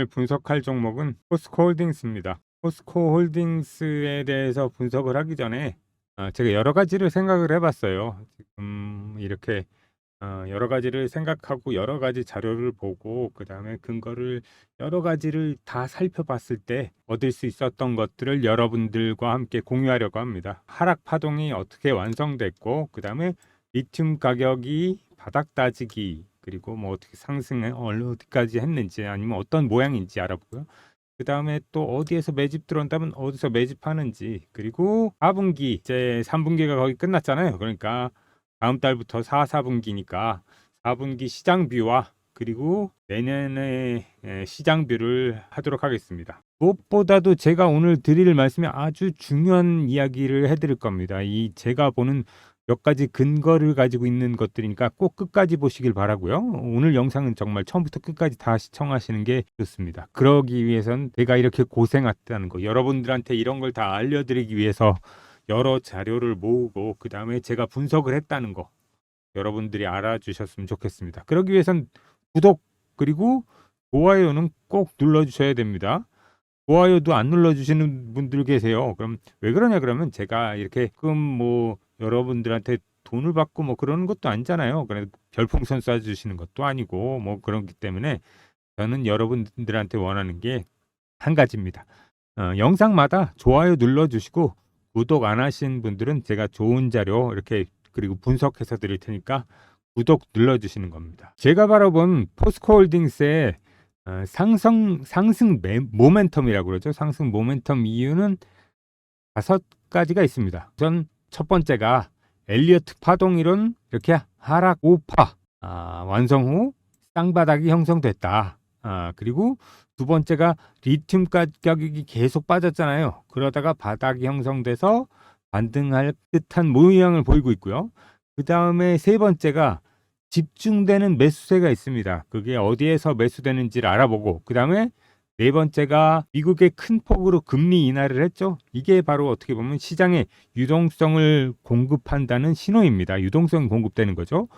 오늘 분석할 종목은 포스코 홀딩스입니다. 포스코 홀딩스에 대해서 분석을 하기 전에 제가 여러 가지를 생각을 해봤어요. 지금 이렇게 여러 가지를 생각하고 여러 가지 자료를 보고 그 다음에 근거를 여러 가지를 다 살펴봤을 때 얻을 수 있었던 것들을 여러분들과 함께 공유하려고 합니다. 하락 파동이 어떻게 완성됐고 그 다음에 리튬 가격이 바닥 다지기 그리고 뭐 어떻게 상승해 어디까지 했는지 아니면 어떤 모양인지 알아보고요. 그 다음에 또 어디에서 매집 들어온다면 어디서 매집하는지, 그리고 4분기 이제 3분기가 거의 끝났잖아요. 그러니까 다음 달부터 4분기니까 4분기 시장뷰와 그리고 내년의 시장뷰를 하도록 하겠습니다. 무엇보다도 제가 오늘 드릴 말씀이 아주 중요한 이야기를 해드릴 겁니다. 이 제가 보는 몇 가지 근거를 가지고 있는 것들이니까 꼭 끝까지 보시길 바라고요. 오늘 영상은 정말 처음부터 끝까지 다 시청하시는 게 좋습니다. 그러기 위해선 제가 이렇게 고생했다는 거, 여러분들한테 이런 걸 다 알려드리기 위해서 여러 자료를 모으고 그 다음에 제가 분석을 했다는 거 여러분들이 알아주셨으면 좋겠습니다. 그러기 위해선 구독 그리고 좋아요는 꼭 눌러주셔야 됩니다. 좋아요도 안 눌러주시는 분들 계세요. 그럼 왜 그러냐 그러면 제가 이렇게 뭐 여러분들한테 돈을 받고 뭐 그러는 것도 아니잖아요. 그래 별풍선 쏴주시는 것도 아니고 뭐 그렇기 때문에 저는 여러분들한테 원하는 게 한 가지입니다. 영상마다 좋아요 눌러주시고 구독 안 하신 분들은 제가 좋은 자료 이렇게 그리고 분석해서 드릴 테니까 구독 눌러주시는 겁니다. 제가 바라본 포스코홀딩스의 상승 모멘텀이라고 그러죠. 상승 모멘텀 이유는 5가지가 있습니다. 우선 첫 번째가 엘리어트 파동 이론, 이렇게 하락 5파 완성 후 쌍바닥이 형성됐다. 그리고 두 번째가 리튬 가격이 계속 빠졌잖아요. 그러다가 바닥이 형성돼서 반등할 듯한 모양을 보이고 있고요. 그 다음에 세 번째가 집중되는 매수세가 있습니다. 그게 어디에서 매수되는지를 알아보고, 그 다음에 네 번째가 미국의 큰 폭으로 금리 인하를 했죠. 이게 바로 어떻게 보면 시장에 유동성을 공급한다는 신호입니다. 유동성이 공급되는 거죠.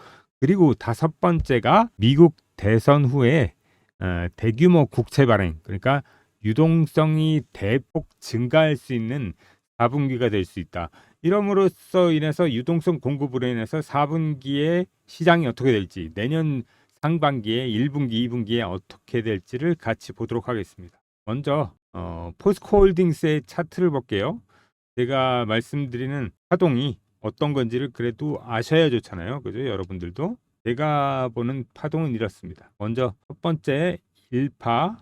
그리고 다섯 번째가 미국 대선 후에 대규모 국채 발행, 그러니까 유동성이 대폭 증가할 수 있는 4분기가 될 수 있다. 이럼으로써 인해서 유동성 공급으로 인해서 4분기에 시장이 어떻게 될지, 내년 상반기에 1분기, 2분기에 어떻게 될지를 같이 보도록 하겠습니다. 먼저 포스코홀딩스의 차트를 볼게요. 제가 말씀드리는 파동이 어떤 건지를 그래도 아셔야 좋잖아요. 그죠? 여러분들도. 제가 보는 파동은 이렇습니다. 먼저 첫 번째 1파,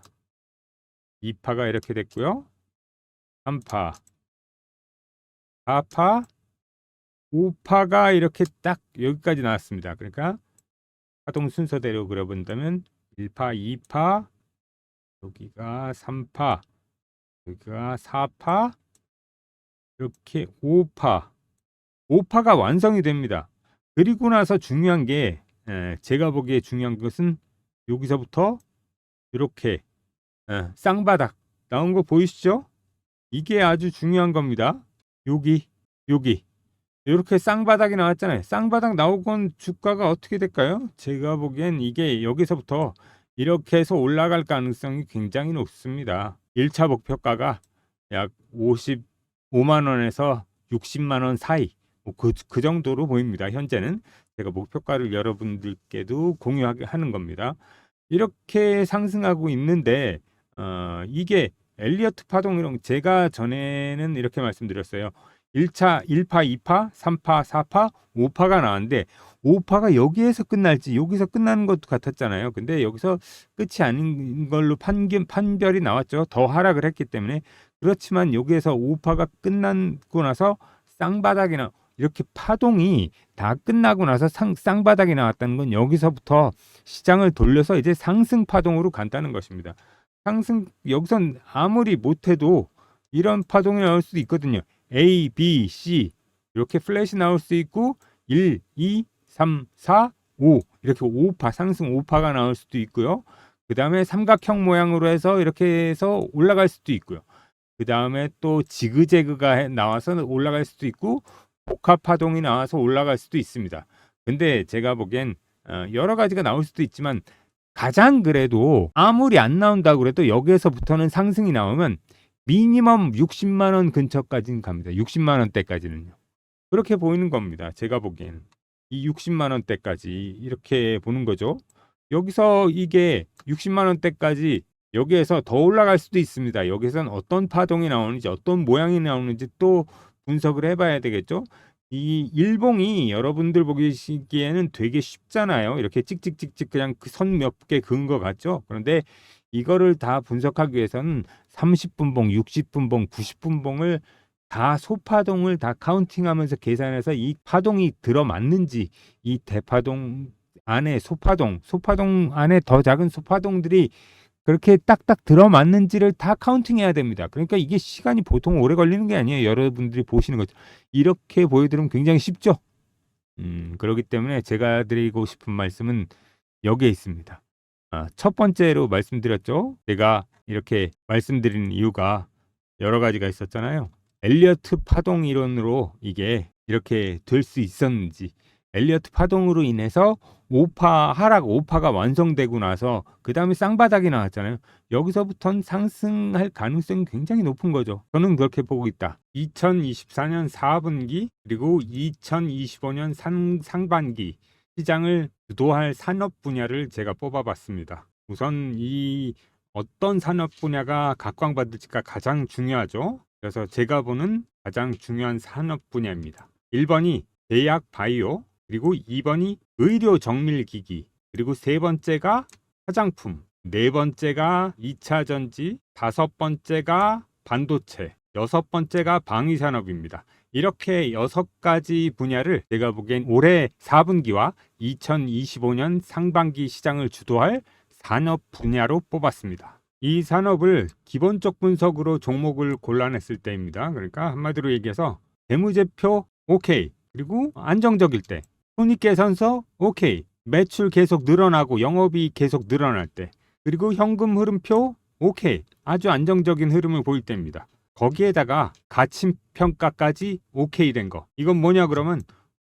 2파가 이렇게 됐고요. 3파, 4파, 5파가 이렇게 딱 여기까지 나왔습니다. 그러니까 파동 순서대로 그려본다면 1파, 2파, 여기가 3파, 여기가 4파, 이렇게 5파가 완성이 됩니다. 그리고 나서 중요한 게 제가 보기에 중요한 것은 여기서부터 이렇게 쌍바닥 나온 거 보이시죠? 이게 아주 중요한 겁니다. 여기 이렇게 쌍바닥이 나왔잖아요. 쌍바닥 나오건 주가가 어떻게 될까요? 제가 보기엔 이게 여기서부터 이렇게 해서 올라갈 가능성이 굉장히 높습니다. 1차 목표가가 약 55만 원에서 60만 원 사이, 그 정도로 보입니다. 현재는 제가 목표가를 여러분들께도 공유하게 하는 겁니다. 이렇게 상승하고 있는데 이게 엘리어트 파동 이론, 제가 전에는 이렇게 말씀드렸어요. 1차 1파, 2파, 3파, 4파, 5파가 나왔는데 5파가 여기에서 끝날지 여기서 끝나는 것도 같았잖아요. 근데 여기서 끝이 아닌 걸로 판별이 나왔죠. 더 하락을 했기 때문에. 그렇지만 여기에서 5파가 끝나고 나서 쌍바닥이나 이렇게 파동이 다 끝나고 나서 쌍바닥이 나왔다는 건 여기서부터 시장을 돌려서 이제 상승 파동으로 간다는 것입니다. 여기선 아무리 못해도 이런 파동이 나올 수도 있거든요. A, B, C 이렇게 플랫이 나올 수 있고 1, 2, 3, 4, 5 이렇게 5파 상승 5파가 나올 수도 있고요. 그 다음에 삼각형 모양으로 해서 이렇게 해서 올라갈 수도 있고요. 그 다음에 또 지그재그가 나와서 올라갈 수도 있고 복합 파동이 나와서 올라갈 수도 있습니다. 근데 제가 보기엔 여러 가지가 나올 수도 있지만 가장 그래도 아무리 안 나온다고 그래도 여기에서부터는 상승이 나오면 미니멈 60만 원 근처까지는 갑니다. 60만 원대까지는요. 그렇게 보이는 겁니다. 제가 보기에는. 이 60만 원대까지 이렇게 보는 거죠. 여기서 이게 60만 원대까지 여기에서 더 올라갈 수도 있습니다. 여기서는 어떤 파동이 나오는지 어떤 모양이 나오는지 또 분석을 해봐야 되겠죠. 이 일봉이 여러분들 보시기에는 되게 쉽잖아요. 이렇게 찍찍찍찍 그냥 그 선 몇 개 그은 것 같죠. 그런데 이거를 다 분석하기 위해서는 30분봉, 60분봉, 90분봉을 다 소파동을 다 카운팅하면서 계산해서 이 파동이 들어맞는지, 이 대파동 안에 소파동 안에 더 작은 소파동들이 그렇게 딱딱 들어맞는지를 다 카운팅해야 됩니다. 그러니까 이게 시간이 보통 오래 걸리는 게 아니에요. 여러분들이 보시는 거죠. 이렇게 보여드리면 굉장히 쉽죠. 그렇기 때문에 제가 드리고 싶은 말씀은 여기에 있습니다. 첫 번째로 말씀드렸죠. 제가 이렇게 말씀드리는 이유가 여러 가지가 있었잖아요. 엘리어트 파동 이론으로 이게 이렇게 될 수 있었는지, 엘리어트 파동으로 인해서 하락 5파가 완성되고 나서 그 다음에 쌍바닥이 나왔잖아요. 여기서부터는 상승할 가능성이 굉장히 높은 거죠. 저는 그렇게 보고 있다. 2024년 4분기 그리고 2025년 상반기 시장을 주도할 산업 분야를 제가 뽑아봤습니다. 우선 이 어떤 산업 분야가 각광받을지가 가장 중요하죠. 그래서 제가 보는 가장 중요한 산업 분야입니다. 1번이 제약 바이오, 그리고 2번이 의료 정밀 기기, 그리고 세 번째가 화장품, 네 번째가 2차 전지, 다섯 번째가 반도체, 여섯 번째가 방위 산업입니다. 이렇게 6가지 분야를 제가 보기엔 올해 4분기와 2025년 상반기 시장을 주도할 산업 분야로 뽑았습니다. 이 산업을 기본적 분석으로 종목을 골라냈을 때입니다. 그러니까 한마디로 얘기해서 재무제표 오케이, 그리고 안정적일 때, 손익계산서 오케이, 매출 계속 늘어나고 영업이익 계속 늘어날 때, 그리고 현금 흐름표 오케이, 아주 안정적인 흐름을 보일 때입니다. 거기에다가 가치평가까지 오케이 된 거. 이건 뭐냐 그러면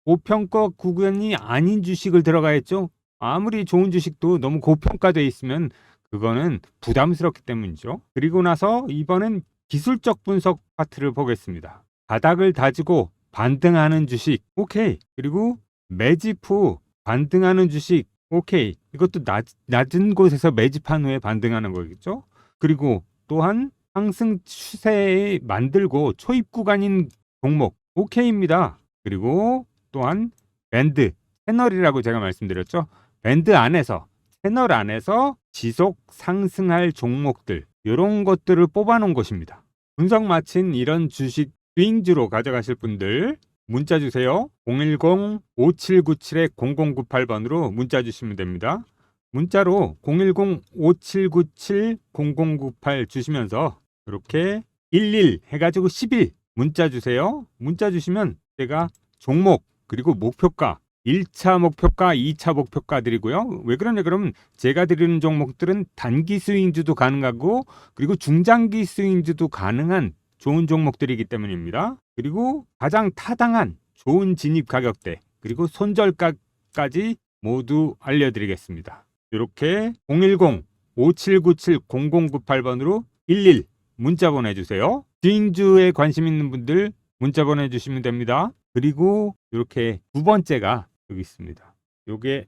고평가 구간이 아닌 주식을 들어가 했죠. 아무리 좋은 주식도 너무 고평가돼 있으면 그거는 부담스럽기 때문이죠. 그리고 나서 이번엔 기술적 분석 파트를 보겠습니다. 바닥을 다지고 반등하는 주식 오케이, 그리고 매집 후 반등하는 주식 오케이, 이것도 낮은 곳에서 매집한 후에 반등하는 거겠죠. 그리고 또한 상승 추세에 만들고 초입 구간인 종목 오케이입니다. 그리고 또한 밴드 채널이라고 제가 말씀드렸죠. 밴드 안에서 채널 안에서 지속 상승할 종목들, 이런 것들을 뽑아놓은 것입니다. 분석 마친 이런 주식 스윙주로 가져가실 분들 문자 주세요. 010-5797-0098번으로 문자 주시면 됩니다. 문자로 010-5797-0098 주시면서 이렇게 11 해가지고 10일 문자 주세요. 문자 주시면 제가 종목 그리고 목표가 1차 목표가, 2차 목표가 드리고요. 왜 그러냐 그러면 제가 드리는 종목들은 단기 스윙주도 가능하고 그리고 중장기 스윙주도 가능한 좋은 종목들이기 때문입니다. 그리고 가장 타당한 좋은 진입 가격대 그리고 손절가까지 모두 알려드리겠습니다. 이렇게 010-5797-0098번으로 11 문자 보내주세요. 스윙주에 관심 있는 분들 문자 보내주시면 됩니다. 그리고 이렇게 두 번째가 여기 있습니다. 요게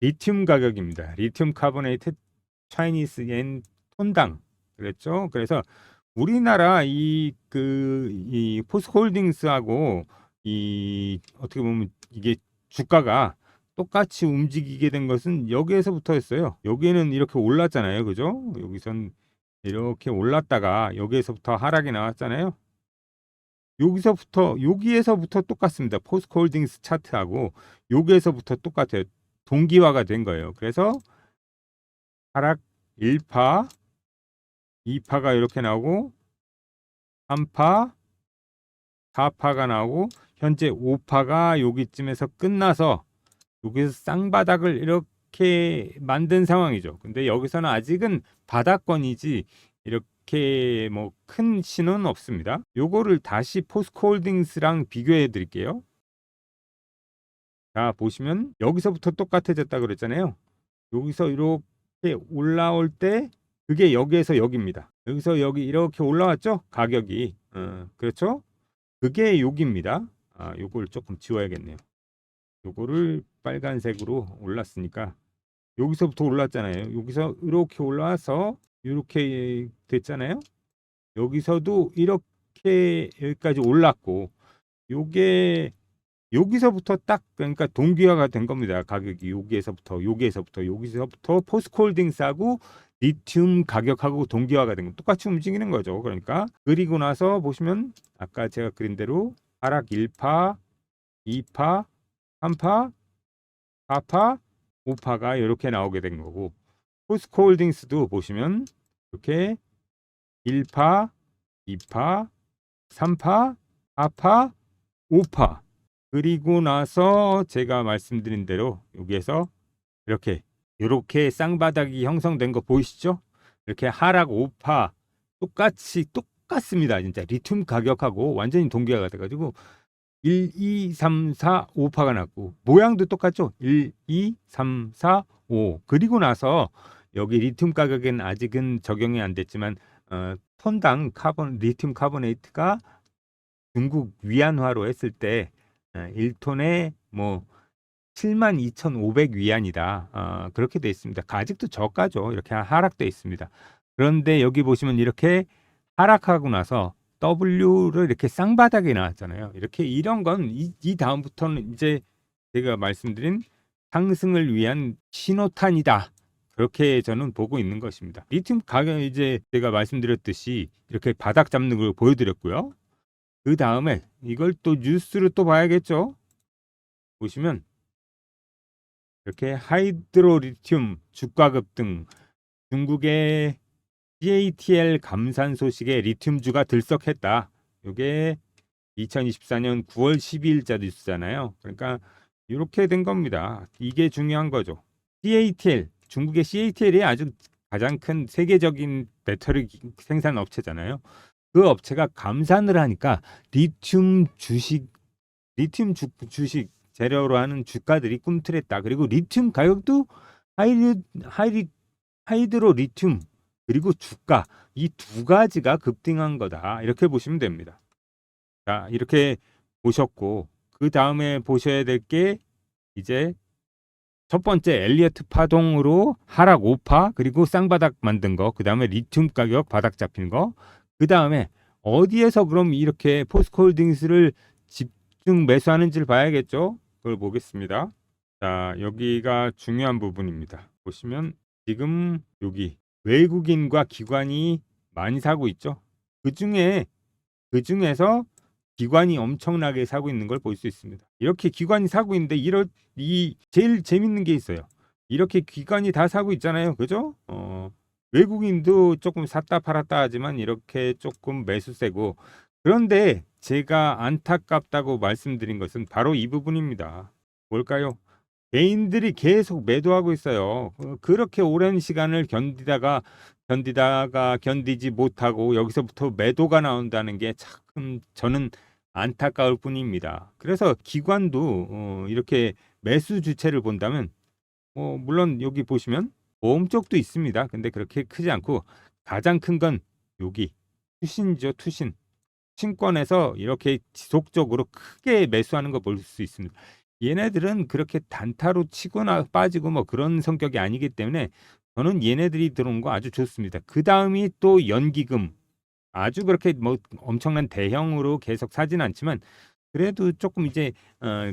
리튬 가격입니다. 리튬 카보네이트 차이니스 엔 톤당 그랬죠. 그래서 우리나라 이 포스홀딩스하고 이 어떻게 보면 이게 주가가 똑같이 움직이게 된 것은 여기에서부터였어요. 여기는 이렇게 올랐잖아요. 그죠? 여기선 이렇게 올랐다가 여기에서부터 하락이 나왔잖아요. 여기에서부터 똑같습니다. 포스코홀딩스 차트하고 여기에서부터 똑같아요. 동기화가 된 거예요. 그래서 하락 1파, 2파가 이렇게 나오고 3파, 4파가 나오고 현재 5파가 여기쯤에서 끝나서 여기서 쌍바닥을 이렇게 만든 상황이죠. 근데 여기서는 아직은 바닥권이지 이렇게 뭐 큰 신호는 없습니다. 요거를 다시 포스코홀딩스랑 비교해 드릴게요. 자, 보시면 여기서부터 똑같아졌다 그랬잖아요. 여기서 이렇게 올라올 때 그게 여기에서 여기입니다. 여기서 여기 이렇게 올라왔죠? 가격이. 그렇죠? 그게 여기입니다. 요걸 조금 지워야겠네요. 요거를 빨간색으로 올랐으니까 여기서부터 올랐잖아요. 여기서 이렇게 올라와서 이렇게 됐잖아요. 여기서도 이렇게 여기까지 올랐고 요게 여기서부터 딱 그러니까 동기화가 된 겁니다. 가격이 여기서부터 포스코홀딩스하고 리튬 가격하고 동기화가 된 거 똑같이 움직이는 거죠. 그러니까 그리고 나서 보시면 아까 제가 그린 대로 하락 1파, 2파, 3파, 4파, 5파가 이렇게 나오게 된 거고 포스코홀딩스도 보시면 이렇게 1파, 2파, 3파, 4파, 5파 그리고 나서 제가 말씀드린 대로 여기에서 이렇게 쌍바닥이 형성된 거 보이시죠? 이렇게 하락 5파 똑같습니다. 진짜 리튬 가격하고 완전히 동기화가 돼가지고 1, 2, 3, 4, 5파가 났고 모양도 똑같죠? 1, 2, 3, 4, 5 그리고 나서 여기 리튬 가격엔 아직은 적용이 안 됐지만 톤당 리튬 카보네이트가 중국 위안화로 했을 때 1톤에 뭐 72,500 위안이다. 그렇게 돼 있습니다. 아직도 저가죠. 이렇게 하락돼 있습니다. 그런데 여기 보시면 이렇게 하락하고 나서 W를 이렇게 쌍바닥에 나왔잖아요. 이렇게 이런 건 이 다음부터는 이제 제가 말씀드린 상승을 위한 신호탄이다. 그렇게 저는 보고 있는 것입니다. 리튬 가격 이제 제가 말씀드렸듯이 이렇게 바닥 잡는 걸 보여드렸고요. 그 다음에 이걸 또 뉴스를 또 봐야겠죠. 보시면 이렇게 하이드로리튬 주가 급등, 중국의 CATL 감산 소식에 리튬주가 들썩했다. 이게 2024년 9월 12일자 뉴스잖아요. 그러니까 이렇게 된 겁니다. 이게 중요한 거죠. CATL, 중국의 CATL이 아주 가장 큰 세계적인 배터리 생산 업체잖아요. 그 업체가 감산을 하니까 리튬 주식 재료로 하는 주가들이 꿈틀했다. 그리고 리튬 가격도 하이드로 리튬 그리고 주가 이 두 가지가 급등한 거다. 이렇게 보시면 됩니다. 자, 이렇게 보셨고 그 다음에 보셔야 될 게 이제 첫 번째 엘리어트 파동으로 하락 5파 그리고 쌍바닥 만든 거. 그 다음에 리튬 가격 바닥 잡힌 거. 그 다음에 어디에서 그럼 이렇게 포스코홀딩스를 집중 매수하는지를 봐야겠죠. 그걸 보겠습니다. 자, 여기가 중요한 부분입니다. 보시면 지금 여기 외국인과 기관이 많이 사고 있죠. 그 중에서 기관이 엄청나게 사고 있는 걸 볼 수 있습니다. 이렇게 기관이 사고 있는데 제일 재밌는 게 있어요. 이렇게 기관이 다 사고 있잖아요. 그죠? 외국인도 조금 샀다 팔았다 하지만 이렇게 조금 매수세고 그런데 제가 안타깝다고 말씀드린 것은 바로 이 부분입니다. 뭘까요? 개인들이 계속 매도하고 있어요. 그렇게 오랜 시간을 견디지 못하고 여기서부터 매도가 나온다는 게 참 저는 안타까울 뿐입니다. 그래서 기관도 이렇게 매수 주체를 본다면 물론 여기 보시면 보험 쪽도 있습니다. 근데 그렇게 크지 않고 가장 큰 건 여기 투신이죠. 투신권에서 이렇게 지속적으로 크게 매수하는 거 볼 수 있습니다. 얘네들은 그렇게 단타로 치거나 빠지고 뭐 그런 성격이 아니기 때문에 저는 얘네들이 들어온 거 아주 좋습니다. 그 다음이 또 연기금 아주 그렇게 뭐 엄청난 대형으로 계속 사진 않지만 그래도 조금 이제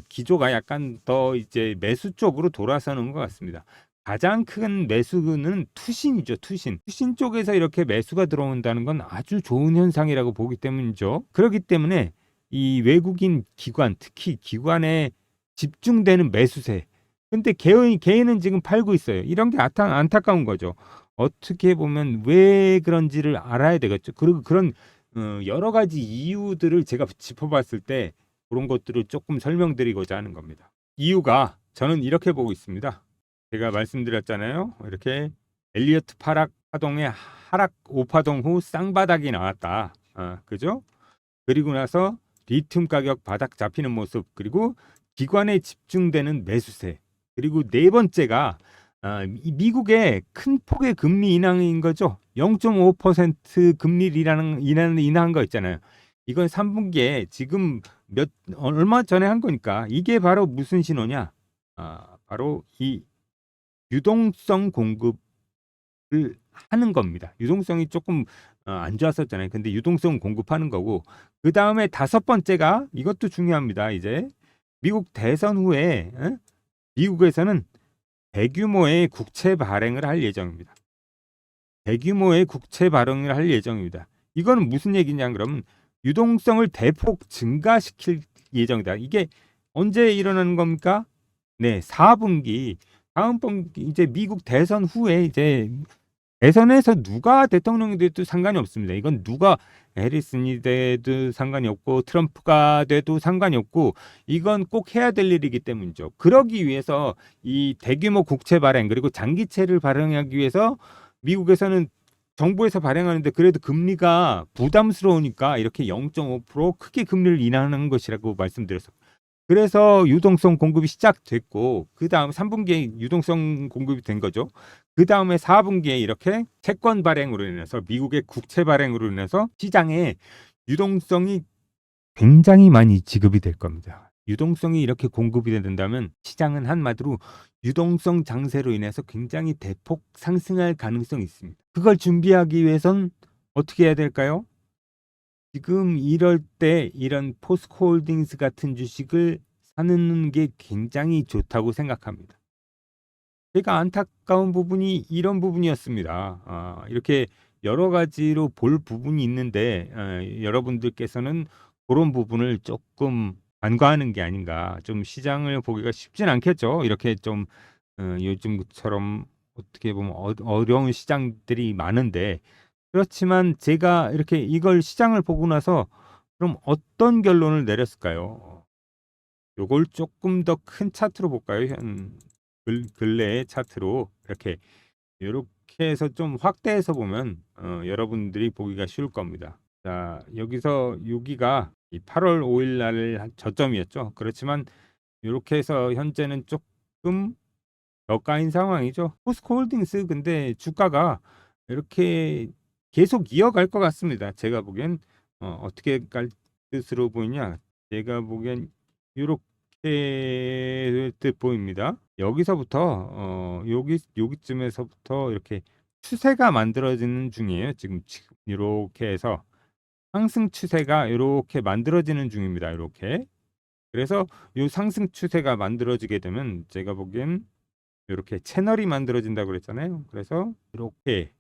기조가 약간 더 이제 매수 쪽으로 돌아서는 것 같습니다. 가장 큰 매수는 투신이죠. 투신 쪽에서 이렇게 매수가 들어온다는 건 아주 좋은 현상이라고 보기 때문이죠. 그렇기 때문에 이 외국인 기관 특히 기관에 집중되는 매수세. 근데 개인은 지금 팔고 있어요. 이런 게 안타까운 거죠. 어떻게 보면 왜 그런지를 알아야 되겠죠. 그리고 그런 여러 가지 이유들을 제가 짚어봤을 때 그런 것들을 조금 설명드리고자 하는 겁니다. 이유가 저는 이렇게 보고 있습니다. 제가 말씀드렸잖아요. 이렇게 엘리어트 파동의 하락 5파동 후 쌍바닥이 나왔다. 그죠? 그리고 나서 리튬 가격 바닥 잡히는 모습 그리고 기관에 집중되는 매수세 그리고 네 번째가 이 미국의 큰 폭의 금리 인하인 거죠. 0.5% 금리를 인한 거 있잖아요. 이건 3분기에 지금 얼마 전에 한 거니까 이게 바로 무슨 신호냐? 바로 이 유동성 공급을 하는 겁니다. 유동성이 조금 안 좋았었잖아요. 근데 유동성 공급하는 거고 그 다음에 다섯 번째가 이것도 중요합니다. 이제 미국 대선 후에 미국에서는 대규모의 국채 발행을 할 예정입니다. 대규모의 국채 발행을 할 예정입니다. 이거는 무슨 얘기냐 그러면 유동성을 대폭 증가시킬 예정이다. 이게 언제 일어나는 겁니까? 네, 4분기. 다음 분기 이제 미국 대선 후에 이제 대선에서 누가 대통령이 돼도 상관이 없습니다. 이건 누가 해리슨이 돼도 상관이 없고 트럼프가 돼도 상관이 없고 이건 꼭 해야 될 일이기 때문이죠. 그러기 위해서 이 대규모 국채 발행 그리고 장기채를 발행하기 위해서 미국에서는 정부에서 발행하는데 그래도 금리가 부담스러우니까 이렇게 0.5% 크게 금리를 인하하는 것이라고 말씀드렸어요. 그래서 유동성 공급이 시작됐고 그 다음 3분기에 유동성 공급이 된 거죠. 그 다음에 4분기에 이렇게 채권 발행으로 인해서 미국의 국채 발행으로 인해서 시장에 유동성이 굉장히 많이 지급이 될 겁니다. 유동성이 이렇게 공급이 된다면 시장은 한마디로 유동성 장세로 인해서 굉장히 대폭 상승할 가능성이 있습니다. 그걸 준비하기 위해선 어떻게 해야 될까요? 지금 이럴 때 이런 포스코홀딩스 같은 주식을 사는 게 굉장히 좋다고 생각합니다. 제가 안타까운 부분이 이런 부분이었습니다. 이렇게 여러 가지로 볼 부분이 있는데 여러분들께서는 그런 부분을 조금 간과하는 게 아닌가. 좀 시장을 보기가 쉽진 않겠죠. 이렇게 좀 요즘처럼 어떻게 보면 어려운 시장들이 많은데 그렇지만 제가 이렇게 이걸 시장을 보고 나서 그럼 어떤 결론을 내렸을까요? 요걸 조금 더 큰 차트로 볼까요? 근래의 차트로 이렇게 해서 좀 확대해서 보면 여러분들이 보기가 쉬울 겁니다. 자, 여기서 여기가 이 8월 5일 날 저점이었죠. 그렇지만 이렇게 해서 현재는 조금 저가인 상황이죠. 포스코홀딩스 근데 주가가 이렇게 계속 이어갈 것 같습니다. 제가 보기엔 어떻게 갈 뜻으로 보이냐? 제가 보기엔 이렇게 뜻 보입니다. 여기서부터 여기쯤에서부터 이렇게 추세가 만들어지는 중이에요. 지금 이렇게 해서 상승 추세가 이렇게 만들어지는 중입니다. 이렇게. 그래서 이 상승 추세가 만들어지게 되면 제가 보기엔 이렇게 채널이 만들어진다고 그랬잖아요. 그래서 이렇게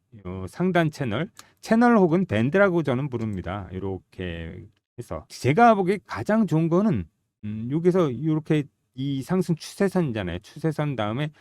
상단 채널 혹은 밴드라고 저는 부릅니다. 이렇게 해서 제가 보기에 가장 좋은 거는 여기서 이렇게 이 상승 추세선이잖아요. 추세선 다음에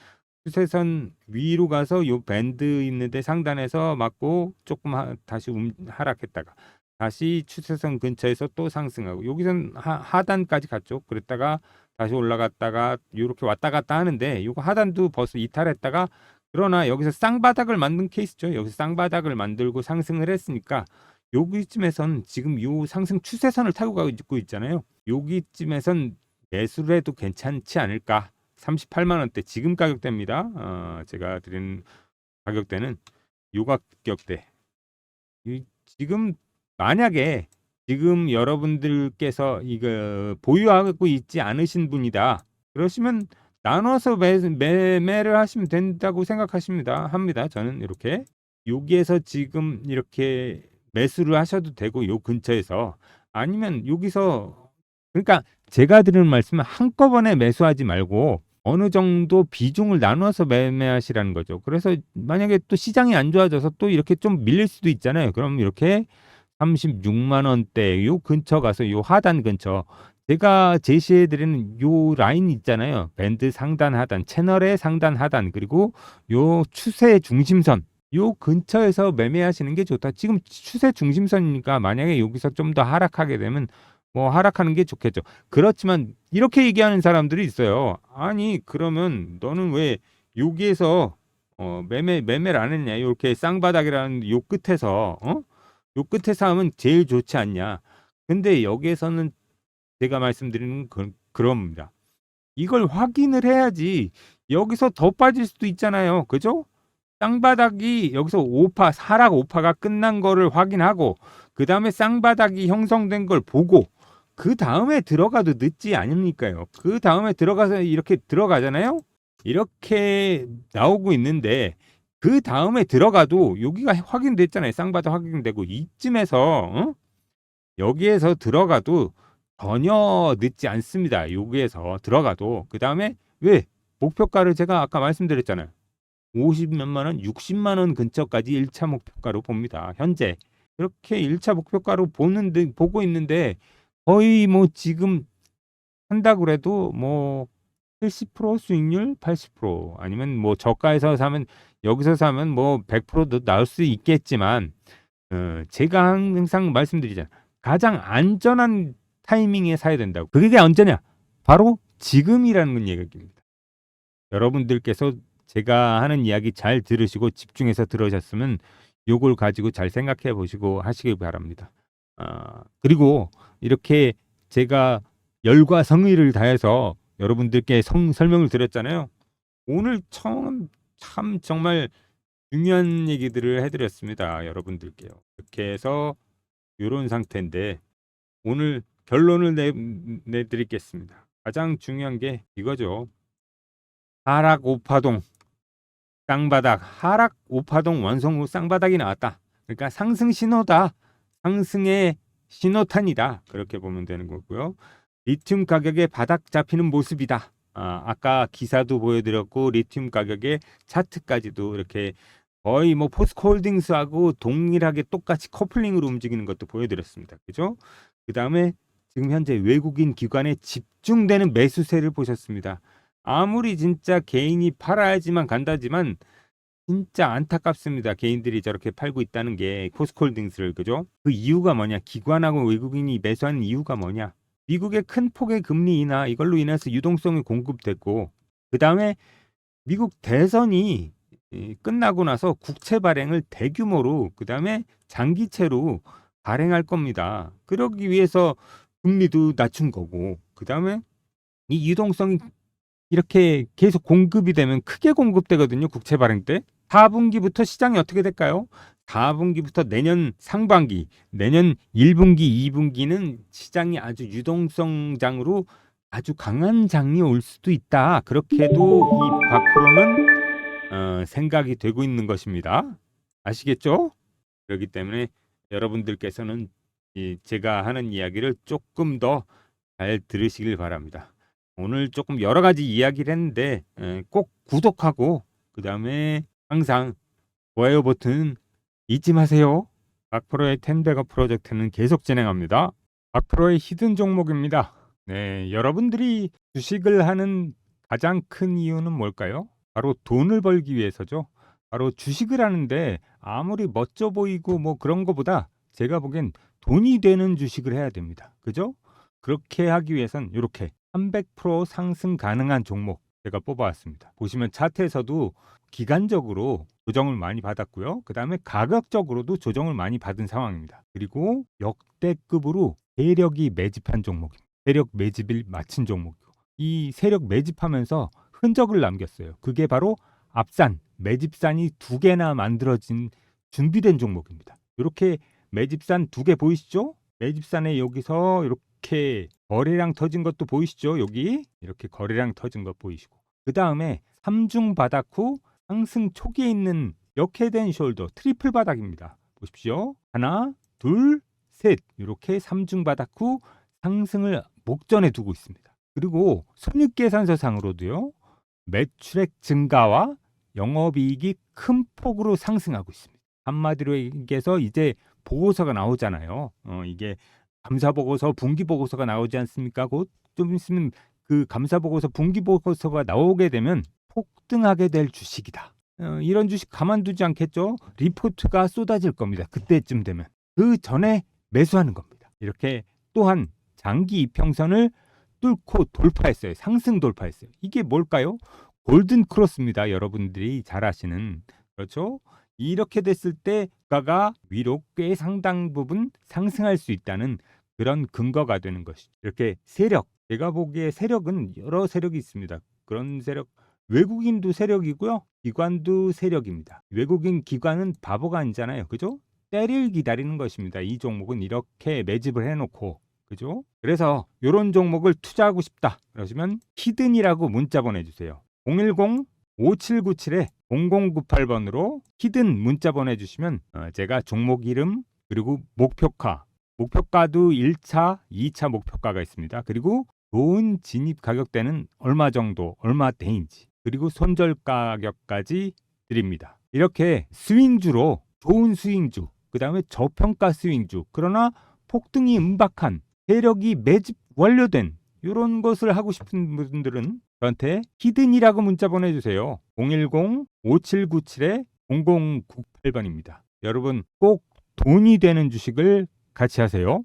추세선 위로 가서 요 밴드 있는데 상단에서 맞고 조금 다시 하락했다가 다시 추세선 근처에서 또 상승하고 여기선 하단까지 갔죠. 그랬다가 다시 올라갔다가 이렇게 왔다 갔다 하는데 이거 하단도 벌써 이탈했다가 그러나 여기서 쌍바닥을 만든 케이스죠. 여기서 쌍바닥을 만들고 상승을 했으니까 여기쯤에선 지금 요 상승 추세선을 타고 가고 있잖아요. 여기쯤에선 매수를 해도 괜찮지 않을까. 38만 원대 지금 가격대입니다. 제가 드린 가격대는 요 가격대. 지금 만약에 지금 여러분들께서 이거 보유하고 있지 않으신 분이다. 그러시면 나눠서 매매를 하시면 된다고 합니다. 저는 이렇게 여기에서 지금 이렇게 매수를 하셔도 되고 요 근처에서 아니면 여기서 그러니까 제가 드리는 말씀은 한꺼번에 매수하지 말고 어느 정도 비중을 나눠서 매매하시라는 거죠. 그래서 만약에 또 시장이 안 좋아져서 또 이렇게 좀 밀릴 수도 있잖아요. 그럼 이렇게 36만 원대 요 근처 가서 요 하단 근처 제가 제시해 드리는 요 라인 있잖아요. 밴드 상단 하단, 채널의 상단 하단 그리고 요 추세 중심선 요 근처에서 매매하시는 게 좋다. 지금 추세 중심선이니까 만약에 여기서 좀 더 하락하게 되면 뭐 하락하는 게 좋겠죠. 그렇지만 이렇게 얘기하는 사람들이 있어요. 아니 그러면 너는 왜 여기에서 매매를 안 했냐? 이렇게 쌍바닥이라는 요 끝에서 요 끝에서 하면 제일 좋지 않냐? 근데 여기에서는 제가 말씀드리는 그럽니다. 이걸 확인을 해야지. 여기서 더 빠질 수도 있잖아요. 그죠? 쌍바닥이 여기서 하락 5파가 끝난 거를 확인하고 그 다음에 쌍바닥이 형성된 걸 보고 그 다음에 들어가도 늦지 아닙니까요? 그 다음에 들어가서 이렇게 들어가잖아요. 이렇게 나오고 있는데 그 다음에 들어가도 여기가 확인됐잖아요. 쌍바닥 확인되고 이쯤에서 여기에서 들어가도 전혀 늦지 않습니다. 여기에서 들어가도 그 다음에 왜 목표가를 제가 아까 말씀드렸잖아요. 50몇만 원, 60만 원 근처까지 1차 목표가로 봅니다. 현재 그렇게 1차 목표가로 보고 있는데 거의 뭐 지금 한다고 그래도 뭐 70% 수익률 80% 아니면 뭐 저가에서 사면 여기서 사면 뭐 100%도 나올 수 있겠지만 제가 항상 말씀드리잖아요. 가장 안전한 타이밍에 사야 된다고. 그게 언제냐? 바로 지금이라는 얘기입니다. 여러분들께서 제가 하는 이야기 잘 들으시고 집중해서 들으셨으면 요걸 가지고 잘 생각해 보시고 하시길 바랍니다. 그리고 이렇게 제가 열과 성의를 다해서 여러분들께 설명을 드렸잖아요. 오늘 참 정말 중요한 얘기들을 해드렸습니다. 여러분들께요. 이렇게 해서 이런 상태인데 오늘 결론을 내드리겠습니다. 가장 중요한 게 이거죠. 하락 5파동 쌍바닥, 하락 5파동 완성 후 쌍바닥이 나왔다. 그러니까 상승 신호다. 상승의 신호탄이다. 그렇게 보면 되는 거고요. 리튬 가격의 바닥 잡히는 모습이다. 아까 기사도 보여드렸고 리튬 가격의 차트까지도 이렇게 거의 뭐 포스코홀딩스하고 동일하게 똑같이 커플링으로 움직이는 것도 보여드렸습니다. 그죠? 그 다음에 지금 현재 외국인 기관에 집중되는 매수세를 보셨습니다. 아무리 진짜 개인이 팔아야지만 간다지만 진짜 안타깝습니다. 개인들이 저렇게 팔고 있다는 게 포스코홀딩스를. 그죠? 그 이유가 뭐냐? 기관하고 외국인이 매수하는 이유가 뭐냐? 미국의 큰 폭의 금리 인하 이걸로 인해서 유동성이 공급됐고 그 다음에 미국 대선이 끝나고 나서 국채 발행을 대규모로 그 다음에 장기채로 발행할 겁니다. 그러기 위해서 금리도 낮춘 거고 그 다음에 이 유동성이 이렇게 계속 공급이 되면 크게 공급되거든요. 국채 발행 때. 4분기부터 시장이 어떻게 될까요? 4분기부터 내년 상반기, 내년 1분기, 2분기는 시장이 아주 유동성장으로 아주 강한 장이 올 수도 있다. 그렇게도 이 박프로는 생각이 되고 있는 것입니다. 아시겠죠? 그렇기 때문에 여러분들께서는 제가 하는 이야기를 조금 더 잘 들으시길 바랍니다. 오늘 조금 여러 가지 이야기를 했는데 꼭 구독하고 그 다음에 항상 좋아요 버튼 잊지 마세요. 박프로의 10배거 프로젝트는 계속 진행합니다. 박프로의 히든 종목입니다. 네, 여러분들이 주식을 하는 가장 큰 이유는 뭘까요? 바로 돈을 벌기 위해서죠. 바로 주식을 하는데 아무리 멋져 보이고 뭐 그런 거보다 제가 보기엔 돈이 되는 주식을 해야 됩니다. 그죠? 그렇게 하기 위해선 이렇게 300% 상승 가능한 종목 제가 뽑아왔습니다. 보시면 차트에서도 기간적으로 조정을 많이 받았고요. 그 다음에 가격적으로도 조정을 많이 받은 상황입니다. 그리고 역대급으로 세력이 매집한 종목입니다. 세력 매집을 마친 종목이고 이 세력 매집하면서 흔적을 남겼어요. 그게 바로 앞산, 매집산이 2개나 만들어진 준비된 종목입니다. 이렇게 매집산 2개 보이시죠? 매집산에 여기서 이렇게 거래량 터진 것도 보이시죠? 여기 이렇게 거래량 터진 것 보이시고 그 다음에 3중 바닥 후 상승 초기에 있는 역헤드앤 숄더 트리플 바닥입니다. 보십시오. 하나, 둘, 셋 이렇게 3중 바닥 후 상승을 목전에 두고 있습니다. 그리고 손익계산서상으로도요. 매출액 증가와 영업이익이 큰 폭으로 상승하고 있습니다. 한마디로 얘기해서 이제 보고서가 나오잖아요. 이게 감사보고서, 분기보고서가 나오지 않습니까? 곧 좀 있으면 그 감사보고서, 분기보고서가 나오게 되면 폭등하게 될 주식이다. 이런 주식 가만두지 않겠죠? 리포트가 쏟아질 겁니다. 그때쯤 되면. 그 전에 매수하는 겁니다. 이렇게 또한 장기 이평선을 뚫고 돌파했어요. 상승 돌파했어요. 이게 뭘까요? 골든 크로스입니다. 여러분들이 잘 아시는. 그렇죠? 이렇게 됐을 때 주가가 위로 꽤 상당 부분 상승할 수 있다는 그런 근거가 되는 것이죠. 이렇게 세력, 제가 보기에 세력은 여러 세력이 있습니다. 그런 세력, 외국인도 세력이고요. 기관도 세력입니다. 외국인 기관은 바보가 아니잖아요. 그죠? 때를 기다리는 것입니다. 이 종목은 이렇게 매집을 해놓고. 그죠? 그래서 이런 종목을 투자하고 싶다 그러시면 히든이라고 문자 보내주세요. 010-5797-0098번으로 히든 문자 보내주시면 제가 종목 이름 그리고 목표가도 1차, 2차 목표가가 있습니다. 그리고 좋은 진입 가격대는 얼마 정도, 얼마대인지 그리고 손절 가격까지 드립니다. 이렇게 스윙주로 좋은 스윙주, 그 다음에 저평가 스윙주, 그러나 폭등이 임박한 세력이 매집 완료된 이런 것을 하고 싶은 분들은 저한테 히든이라고 문자 보내주세요. 010-5797-0098번입니다. 여러분 꼭 돈이 되는 주식을 같이 하세요.